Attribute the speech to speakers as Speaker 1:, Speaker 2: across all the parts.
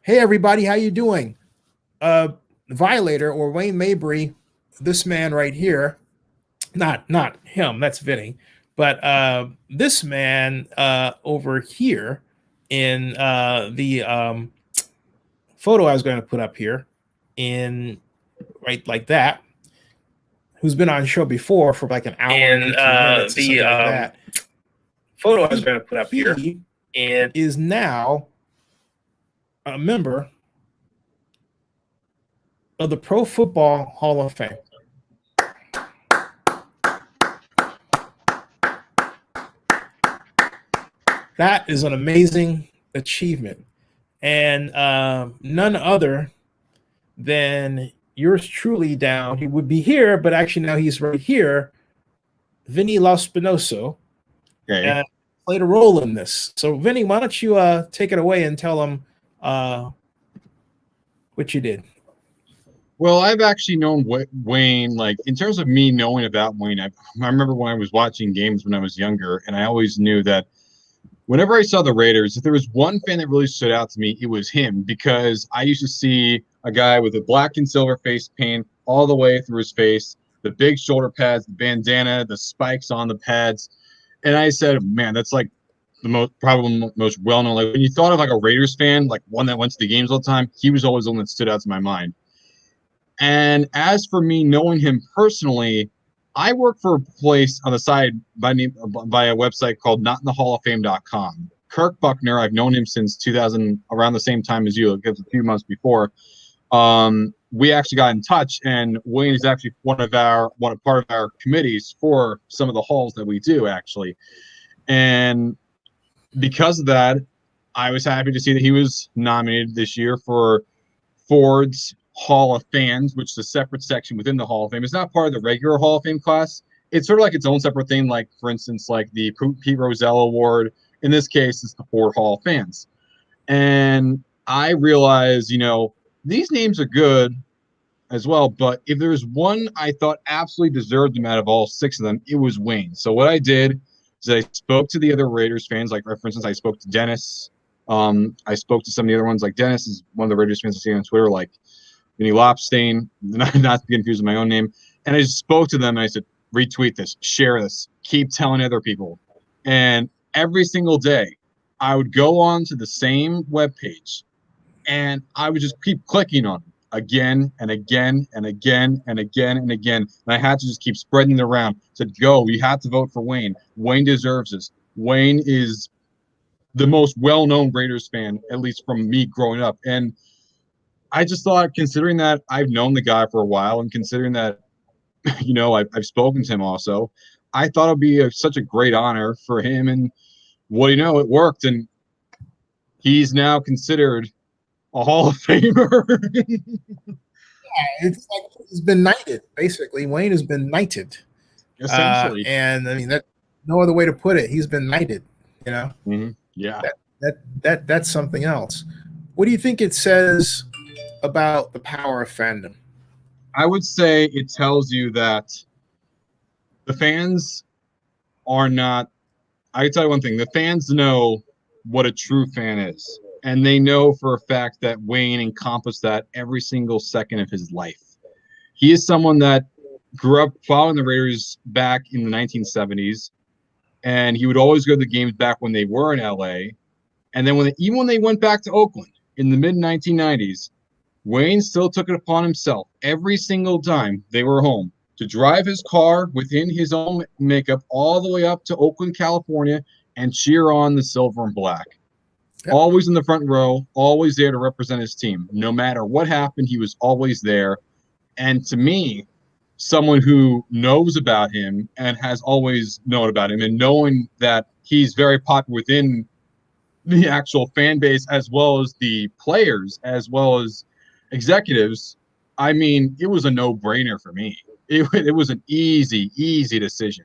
Speaker 1: Hey everybody, how you doing? Uh Violator or Wayne Mabry, this man right here, not him, that's Vinny, but this man over here in the photo I was going to put up here in right like that, who's been on the show before for like an hour and 18 minutes,
Speaker 2: The
Speaker 1: something like that.
Speaker 2: photo I was going to put up here,
Speaker 1: He
Speaker 2: and
Speaker 1: is now a member of the Pro Football Hall of Fame. That is an amazing achievement. And none other than yours truly down. He would be here, but actually now he's right here. Vinny Lospinoso
Speaker 3: Okay.
Speaker 1: played a role in this. So, Vinny, why don't you take it away and tell him what you did?
Speaker 3: Well, I've actually known Wayne, like in terms of me knowing about Wayne, I remember when I was watching games when I was younger, and I always knew that whenever I saw the Raiders, if there was one fan that really stood out to me, it was him because I used to see a guy with a black and silver face paint all the way through his face, the big shoulder pads, the bandana, the spikes on the pads. And I said, man, that's like the most well-known. Like when you thought of like a Raiders fan, like one that went to the games all the time, he was always the one that stood out to my mind. And as for me knowing him personally, I work for a place on the side by a website called notinthehalloffame.com. Kirk Buckner, I've known him since 2000, around the same time as you, a few months before. We actually got in touch, and Wayne is actually part of our committees for some of the halls that we do actually. And because of that, I was happy to see that he was nominated this year for Ford's Hall of Fans, which is a separate section within the Hall of Fame. It's not part of the regular Hall of Fame class. It's sort of like its own separate thing, like, for instance, like the Pete Rozelle Award. In this case, it's the Ford Hall of Fans. And I realized, these names are good as well, but if there's one I thought absolutely deserved them out of all six of them, it was Wayne. So what I did is I spoke to the other Raiders fans, like, for instance, I spoke to Dennis. I spoke to some of the other ones, like Dennis is one of the Raiders fans I see on Twitter, like Vinny Lopstein, not to be confused with my own name. And I just spoke to them and I said, retweet this, share this, keep telling other people. And every single day, I would go on to the same webpage and I would just keep clicking on it again and again and again and again and again. And I had to just keep spreading it around. I said, go, you have to vote for Wayne. Wayne deserves this. Wayne is the most well-known Raiders fan, at least from me growing up. And I just thought, considering that I've known the guy for a while and considering that, I've spoken to him also, I thought it'd be such a great honor for him. And it worked. And he's now considered a Hall of Famer.
Speaker 1: It's like he's been knighted, basically. Wayne has been knighted.
Speaker 3: Essentially.
Speaker 1: And I mean, that no other way to put it. He's been knighted,
Speaker 3: Mm-hmm. Yeah.
Speaker 1: That's something else. What do you think it says about the power of fandom?
Speaker 3: I would say it tells you that the fans are not. I can tell you one thing: the fans know what a true fan is, and they know for a fact that Wayne encompassed that every single second of his life. He is someone that grew up following the Raiders back in the 1970s, and he would always go to the games back when they were in LA, and then even when they went back to Oakland in the mid 1990s. Wayne still took it upon himself every single time they were home to drive his car within his own makeup all the way up to Oakland, California, and cheer on the silver and black. Yep. Always in the front row, always there to represent his team. No matter what happened, he was always there. And to me, someone who knows about him and has always known about him and knowing that he's very popular within the actual fan base as well as the players, as well as executives, I mean, it was a no-brainer for me. It was an easy decision.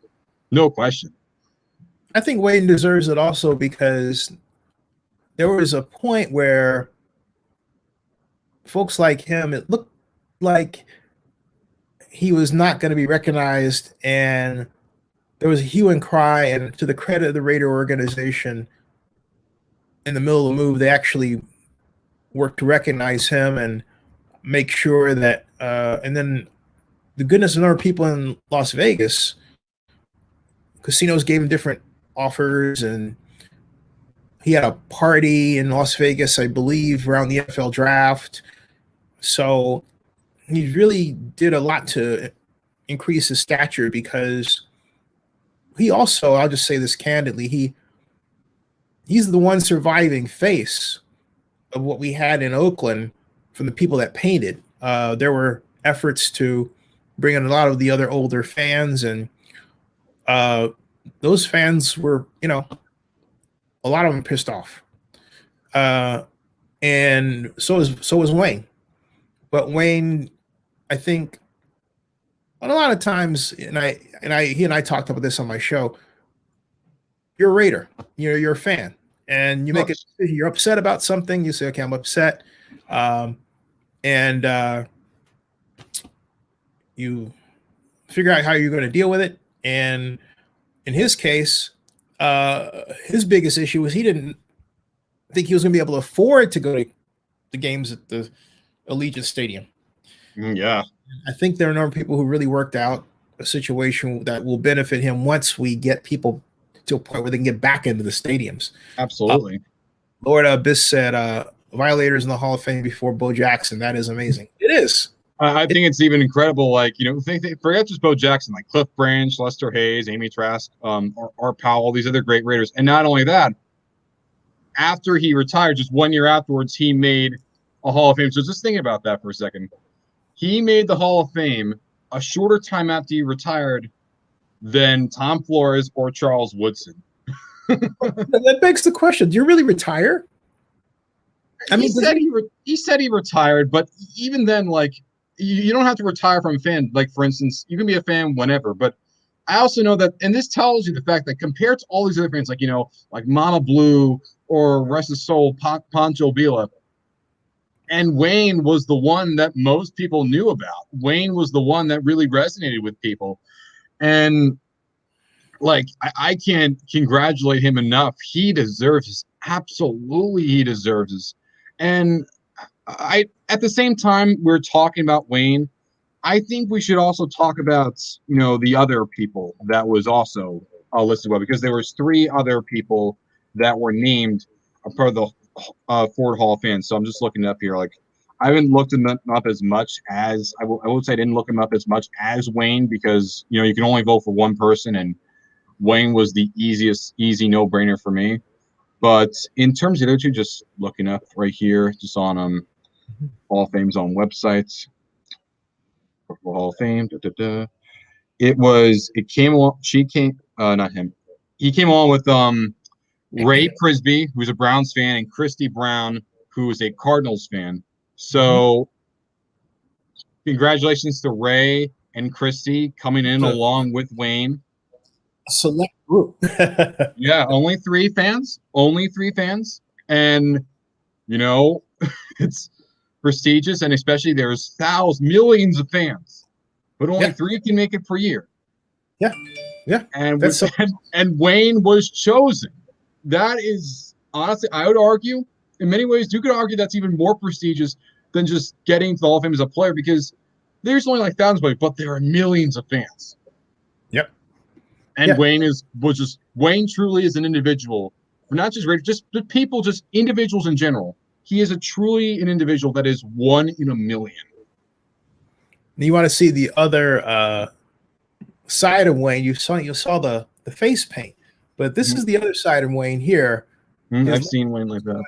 Speaker 3: No question.
Speaker 1: I think Wayne deserves it also because there was a point where folks like him, it looked like he was not going to be recognized, and there was a hue and cry, and to the credit of the Raider organization, in the middle of the move, they actually work to recognize him and make sure that, and then the goodness of other people in Las Vegas, casinos gave him different offers, and he had a party in Las Vegas, I believe, around the NFL draft. So he really did a lot to increase his stature, because he also, I'll just say this candidly, he's the one surviving face of what we had in Oakland from the people that painted. There were efforts to bring in a lot of the other older fans, and those fans were, a lot of them pissed off. And so was Wayne. But Wayne, I think, a lot of times, he and I talked about this on my show. You're a Raider. You're a fan, and you make it. You're upset about something. You say, "Okay, I'm upset," and you figure out how you're going to deal with it. And in his case, his biggest issue was he didn't think he was going to be able to afford to go to the games at the Allegiant Stadium.
Speaker 3: Yeah.
Speaker 1: I think there are a number of people who really worked out a situation that will benefit him once we get people to a point where they can get back into the stadiums.
Speaker 3: Absolutely.
Speaker 1: Lord Abyss said, Violators in the Hall of Fame before Bo Jackson. That is amazing. It is.
Speaker 3: I think it's even incredible. Like, forget just Bo Jackson, like Cliff Branch, Lester Hayes, Amy Trask, Art Powell, these other great Raiders. And not only that, after he retired, just 1 year afterwards, he made a Hall of Fame. So just thinking about that for a second. He made the Hall of Fame a shorter time after he retired than Tom Flores or Charles Woodson.
Speaker 1: That begs the question: do you really retire? I mean,
Speaker 3: he said he retired, but even then, like, you don't have to retire from a fan. Like, for instance, you can be a fan whenever. But I also know that, and this tells you the fact that compared to all these other fans, like, like Mama Blue or Rest of Soul, Pancho Villa, and Wayne was the one that most people knew about. Wayne was the one that really resonated with people. And, like, I can't congratulate him enough. He deserves this. Absolutely, he deserves this. And at the same time we're talking about Wayne, I think we should also talk about, the other people that was also listed well, because there was 3 other people that were named a part of the Ford Hall of Fame. So I'm just looking up here. Like, I haven't looked him up as much as I would say I didn't look him up as much as Wayne, because you can only vote for one person, and Wayne was the easy no-brainer for me. But in terms of the other two, just looking up right here, just on Hall of Fame's own websites, Hall of Fame. He came on with Ray Prisby, who's a Browns fan, and Christy Brown, who is a Cardinals fan. So congratulations to Ray and Christy coming in along with Wayne.
Speaker 1: Select group.
Speaker 3: Yeah, only 3 fans. And, it's prestigious, and especially there's millions of fans, but only 3 can make it per year.
Speaker 1: Yeah.
Speaker 3: And Wayne was chosen. That is, honestly, I would argue, in many ways, you could argue that's even more prestigious than just getting to the Hall of Fame as a player, because there's only like thousands of players, but there are millions of fans.
Speaker 1: Yep.
Speaker 3: And Wayne Wayne truly is an individual, not just Raiders, just people, just individuals in general. He is truly an individual that is 1 in a million.
Speaker 1: You want to see the other side of Wayne? You saw the face paint, but this is the other side of Wayne here.
Speaker 3: I've seen Wayne like that.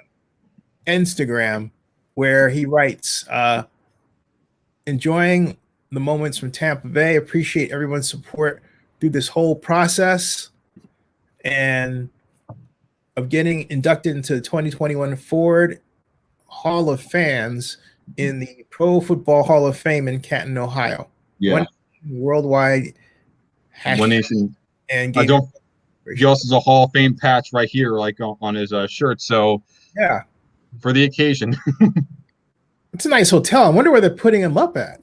Speaker 1: Instagram, where he writes, enjoying the moments from Tampa Bay, appreciate everyone's support through this whole process, and of getting inducted into the 2021 Ford Hall of Fans in the Pro Football Hall of Fame in Canton, Ohio.
Speaker 3: Yeah.
Speaker 1: One worldwide.
Speaker 3: One nation.
Speaker 1: And
Speaker 3: he also has a Hall of Fame patch right here, like on his shirt. So
Speaker 1: yeah,
Speaker 3: for the occasion.
Speaker 1: It's a nice hotel. I wonder where they're putting him up at.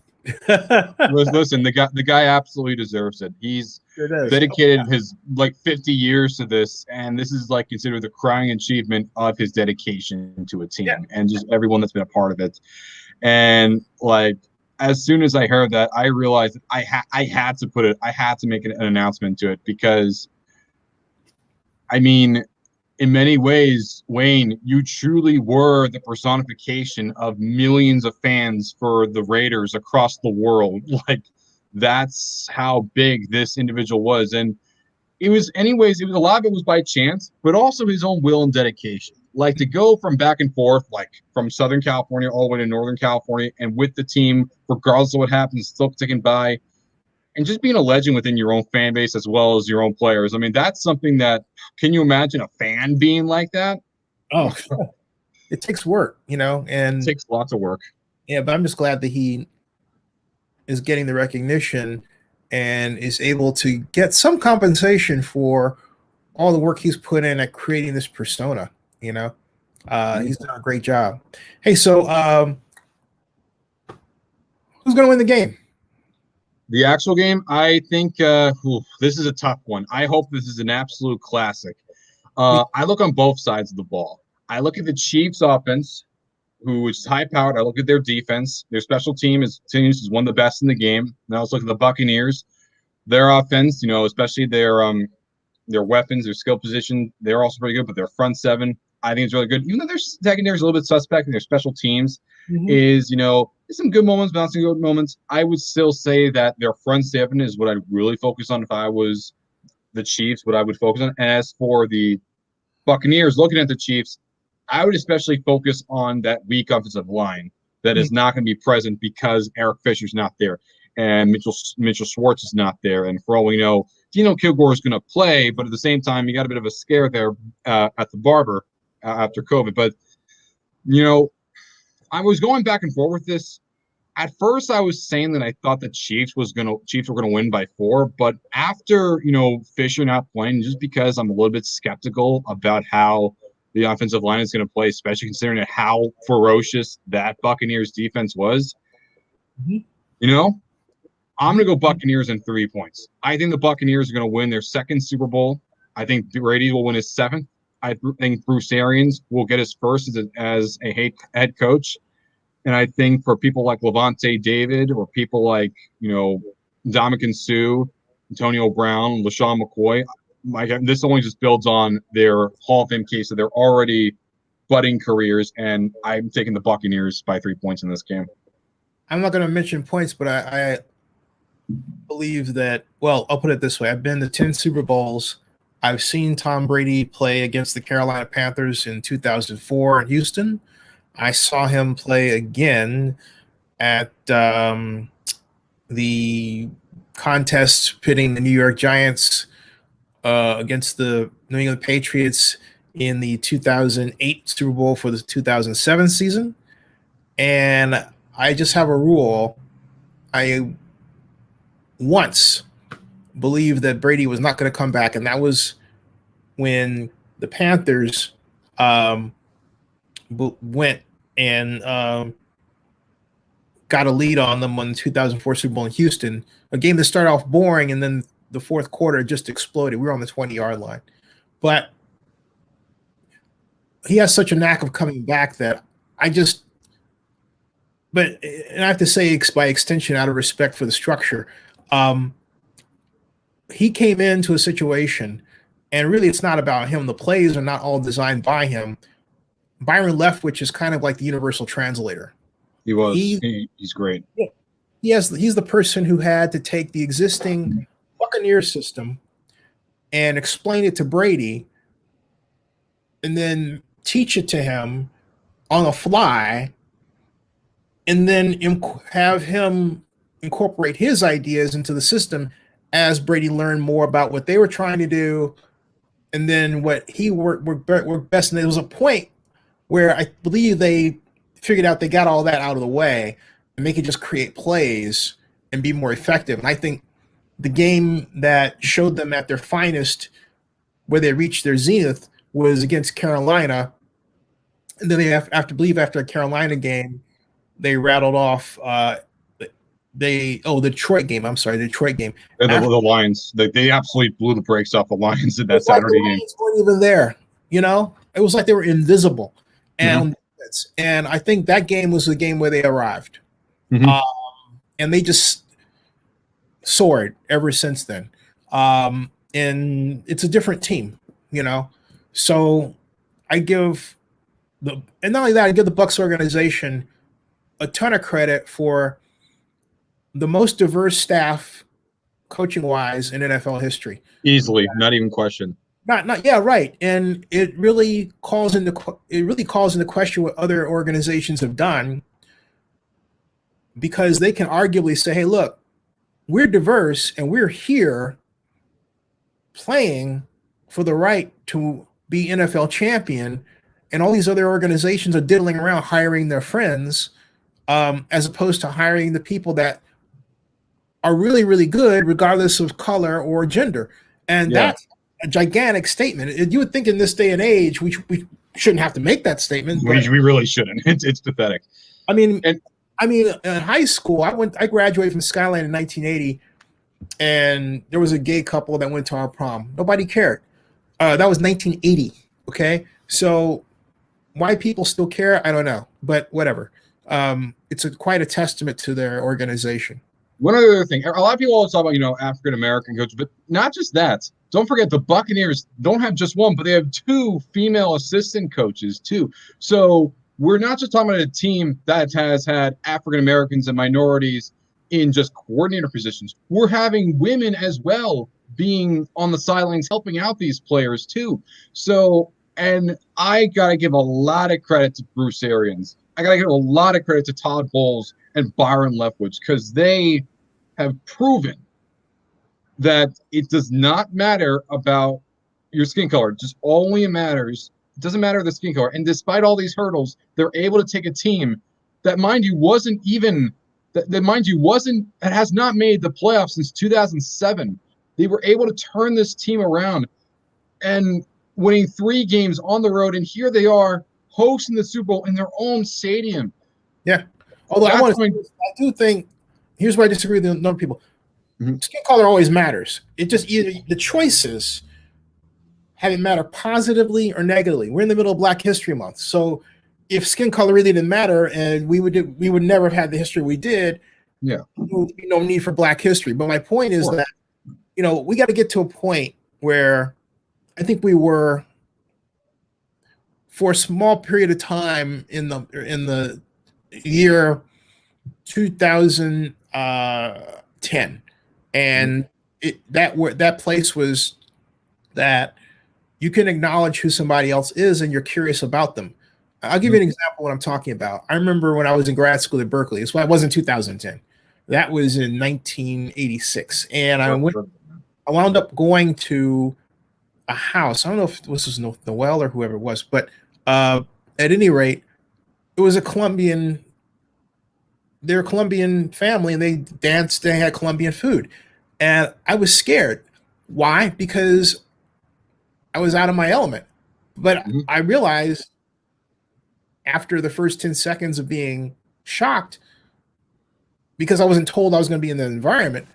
Speaker 3: Listen, the guy absolutely deserves it. He's
Speaker 1: Sure does.
Speaker 3: dedicated his like 50 years to this, and this is like considered the crowning achievement of his dedication to a team
Speaker 1: Yeah.
Speaker 3: and just everyone that's been a part of it. And like as soon as I heard that, I realized I had to put it. I had to make an announcement to it because, I mean, in many ways, Wayne, you truly were the personification of millions of fans for the Raiders across the world. Like, that's how big this individual was. And it was, anyways, it was a lot of it was by chance, but also his own will and dedication. Like to go from back and forth, like from Southern California all the way to Northern California, and with the team, regardless of what happens, still sticking by and just being a legend within your own fan base as well as your own players. I mean, that's something that, can you imagine a fan being like that?
Speaker 1: Oh, it takes work,
Speaker 3: It
Speaker 1: and
Speaker 3: takes lots of work.
Speaker 1: yeah, but I'm just glad that he is getting the recognition and is able to get some compensation for all the work he's put in at creating this persona. He's done a great job. Hey, so who's going to win the game?
Speaker 3: The actual game, I think this is a tough one. I hope this is an absolute classic. I look on both sides of the ball. I look at the Chiefs offense, who is high powered. I look at their defense. Their special teams is one of the best in the game. And I also look at the Buccaneers. Their offense, especially their weapons, their skill position, they're also pretty good, but their front seven, I think, is really good. Even though their secondary is a little bit suspect, and their special teams is, some good moments, but not some good moments. I would still say that their front seven is what I'd really focus on if I was the Chiefs, what I would focus on. And as for the Buccaneers, looking at the Chiefs, I would especially focus on that weak offensive line that is not going to be present because Eric Fisher's not there and Mitchell Schwartz is not there. And for all we know, Dino Kilgore is going to play, but at the same time, you got a bit of a scare there at the barber after COVID. But, I was going back and forth with this. At first, I was saying that I thought the Chiefs were going to win by 4, but after Fisher not playing, just because I'm a little bit skeptical about how the offensive line is going to play, especially considering how ferocious that Buccaneers defense was. I'm going to go Buccaneers in 3 points. I think the Buccaneers are going to win their second Super Bowl. I think Brady will win his 7th. I think Bruce Arians will get his first as a head coach. And I think for people like Levante David or people like, Ndamukong Suh, Antonio Brown, LaShawn McCoy, this only just builds on their Hall of Fame case. So they're already budding careers, and I'm taking the Buccaneers by 3 points in this game.
Speaker 1: I'm not going to mention points, but I believe that, well, I'll put it this way. I've been to 10 Super Bowls. I've seen Tom Brady play against the Carolina Panthers in 2004 in Houston. I saw him play again at the contest pitting the New York Giants against the New England Patriots in the 2008 Super Bowl for the 2007 season. And I just have a rule. I once believed that Brady was not going to come back, and that was when the Panthers went and got a lead on them on the 2004 Super Bowl in Houston, a game that started off boring, and then the fourth quarter just exploded. We were on the 20-yard line. But he has such a knack of coming back that and I have to say, by extension, out of respect for the structure, he came into a situation, and really it's not about him. The plays are not all designed by him. Byron Leftwich is kind of like the universal translator.
Speaker 3: He was. He's great.
Speaker 1: He's the person who had to take the existing Buccaneer system and explain it to Brady and then teach it to him on the fly and then have him incorporate his ideas into the system as Brady learned more about what they were trying to do and then what he worked best. And there was a point where I believe they figured out they got all that out of the way and they could just create plays and be more effective. And I think the game that showed them at their finest, where they reached their zenith, was against Carolina. And then after the Carolina game, they rattled off the Detroit game. I'm sorry, the Detroit game.
Speaker 3: The Lions, they absolutely blew the brakes off the Lions in that Saturday game.
Speaker 1: The Lions weren't even there. It was like they were invisible, and I think that game was the game where they arrived, and they just soared ever since then. And it's a different team, So I give and not only that, I give the Bucs organization a ton of credit for the most diverse staff, coaching wise, in NFL history.
Speaker 3: Easily, not even question.
Speaker 1: Yeah, right. And it really calls into question what other organizations have done, because they can arguably say, "Hey, look, we're diverse and we're here playing for the right to be NFL champion, and all these other organizations are diddling around hiring their friends, as opposed to hiring the people that are really, really good, regardless of color or gender." And that's a gigantic statement. You would think in this day and age, we shouldn't have to make that statement.
Speaker 3: We really shouldn't. It's pathetic.
Speaker 1: I mean, in high school, I graduated from Skyline in 1980, and there was a gay couple that went to our prom. Nobody cared. That was 1980. Okay, so why people still care, I don't know, but whatever. It's quite a testament to their organization.
Speaker 3: One other thing, a lot of people always talk about, African American coaches, but not just that. Don't forget the Buccaneers don't have just one, but they have 2 female assistant coaches too. So we're not just talking about a team that has had African Americans and minorities in just coordinator positions. We're having women as well being on the sidelines helping out these players too. So, and I got to give a lot of credit to Bruce Arians. I got to give a lot of credit to Todd Bowles and Byron Leftwich, because they have proven that it does not matter about your skin color. It just only matters. It doesn't matter the skin color. And despite all these hurdles, they're able to take a team that, mind you, it has not made the playoffs since 2007. They were able to turn this team around and winning 3 games on the road. And here they are hosting the Super Bowl in their own stadium.
Speaker 1: Yeah. Although I do think, here's where I disagree with a number of people. Skin color always matters. It just either the choices have it matter positively or negatively. We're in the middle of Black History Month, so if skin color really didn't matter, and we would never have had the history we did.
Speaker 3: Yeah,
Speaker 1: there would be no need for Black history. But my point is that we got to get to a point where I think we were, for a small period of time in the year 2010, and that place was that you can acknowledge who somebody else is and you're curious about them. I'll give you an example of what I'm talking about. I remember when I was in grad school at Berkeley. It wasn't 2010. That was in 1986, and I wound up going to a house. I don't know if this was Noel or whoever it was, but at any rate, it was a Colombian. They're a Colombian family, and they danced. They had Colombian food, and I was scared. Why? Because I was out of my element. But I realized after the first 10 seconds of being shocked, because I wasn't told I was going to be in the environment,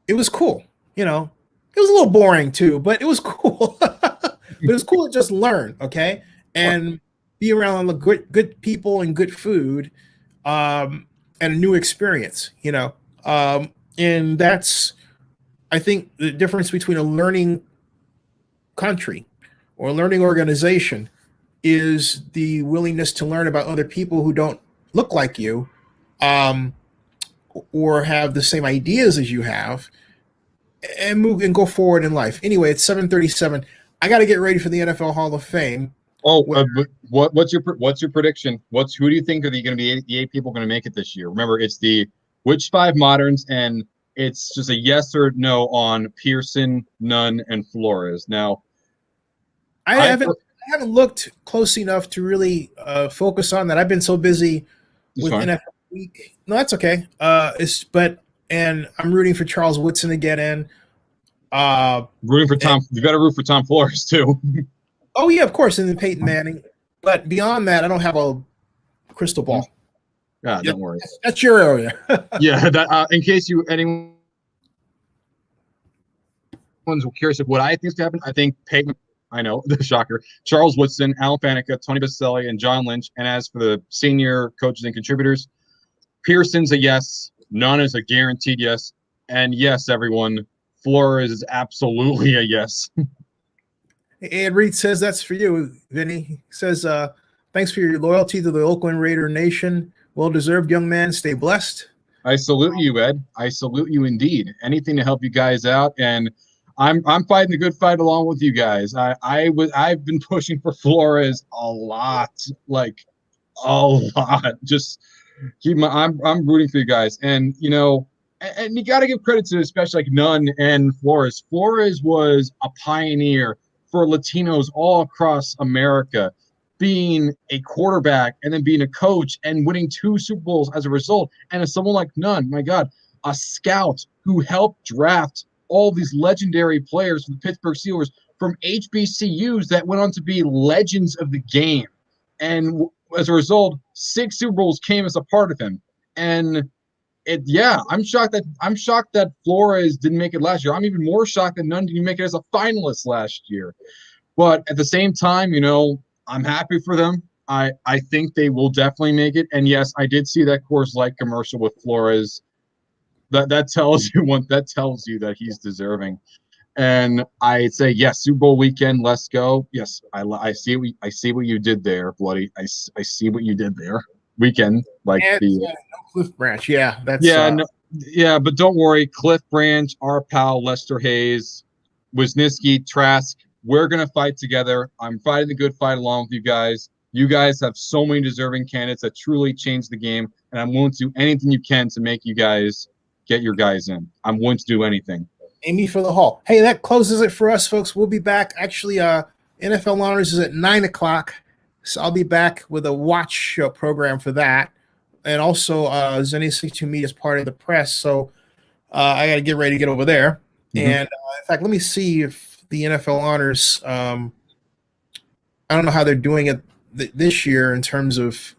Speaker 1: it was cool. It was a little boring too, but it was cool. But it was cool to just learn, okay, and be around the good people and good food, and a new experience. And that's, I think, the difference between a learning country or a learning organization is the willingness to learn about other people who don't look like you, or have the same ideas as you have, and move and go forward in life. Anyway, it's 7:37. I got to get ready for the NFL Hall of Fame.
Speaker 3: Oh, what's your prediction? Who do you think are going to be the 8 people going to make it this year? Remember, it's which 5 moderns, and it's just a yes or no on Pearson, Nunn, and Flores. Now, I haven't
Speaker 1: looked close enough to really focus on that. I've been so busy with NFL Week. No, that's okay. And I'm rooting for Charles Woodson to get in.
Speaker 3: Rooting for Tom. You got to root for Tom Flores too.
Speaker 1: Oh yeah, of course, and then Peyton Manning. But beyond that, I don't have a crystal ball.
Speaker 3: Yeah, don't worry.
Speaker 1: That's your area.
Speaker 3: Yeah, that in case anyone's curious of what I think is going to happen, I think Peyton, I know, the shocker, Charles Woodson, Alan Faneca, Tony Baselli, and John Lynch. And as for the senior coaches and contributors, Pearson's a yes. None is a guaranteed yes. And yes, everyone, Flores is absolutely a yes.
Speaker 1: Ed Reed says that's for you, Vinny. He says, thanks for your loyalty to the Oakland Raider Nation. Well-deserved, young man. Stay blessed.
Speaker 3: I salute you, Ed. I salute you indeed. Anything to help you guys out, and I'm fighting the good fight along with you guys. I've been pushing for Flores a lot, like a lot. Just I'm rooting for you guys, and you know, and you got to give credit to especially like Nunn and Flores. Flores was a pioneer for Latinos all across America, being a quarterback and then being a coach and winning 2 Super Bowls as a result. And as someone like Nunn, my God, a scout who helped draft all these legendary players from the Pittsburgh Steelers from HBCUs that went on to be legends of the game. And as a result, 6 Super Bowls came as a part of him. And I'm shocked that Flores didn't make it last year. I'm even more shocked that Nunn didn't make it as a finalist last year. But at the same time, you know, I'm happy for them. I think they will definitely make it. And yes, I did see that Coors Light commercial with Flores. That tells you that he's deserving. And I say yes, Super Bowl weekend, let's go. Yes, I see what you did there, Bloody. I see what you did there. Weekend, like no
Speaker 1: Cliff Branch. Yeah, that's
Speaker 3: but don't worry, Cliff Branch, our pal Lester Hayes, Wisniewski, Trask. We're gonna fight together. I'm fighting the good fight along with you guys. You guys have so many deserving candidates that truly changed the game, and I'm willing to do anything you can to make you guys get your guys in. I'm willing to do anything.
Speaker 1: Amy for the Hall. Hey, that closes it for us, folks. We'll be back. Actually, NFL Honors is at 9:00. So I'll be back with a watch program for that. And also, Zenny 62 Media is part of the press. So I got to get ready to get over there. Mm-hmm. And in fact, let me see if the NFL Honors, I don't know how they're doing it this year in terms of,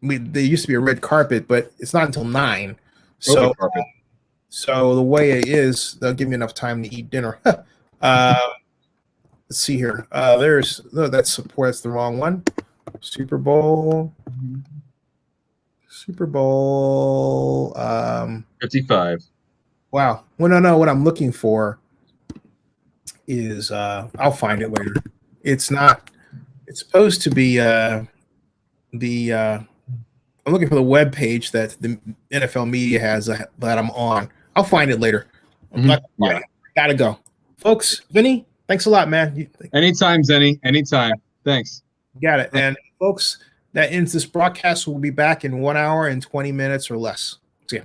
Speaker 1: there used to be a red carpet, but it's not until 9. So, so the way it is, they'll give me enough time to eat dinner. Let's see here. That's support. That's the wrong one. Super Bowl.
Speaker 3: 55.
Speaker 1: Wow. Well, no. What I'm looking for is I'll find it later. It's not. It's supposed to be I'm looking for the web page that the NFL media has that I'm on. I'll find it later. Gotta go, folks. Vinny. Thanks a lot, man.
Speaker 3: Anytime, Zenny. Anytime. Thanks.
Speaker 1: Got it. And folks, that ends this broadcast. We'll be back in 1 hour and 20 minutes or less. See ya.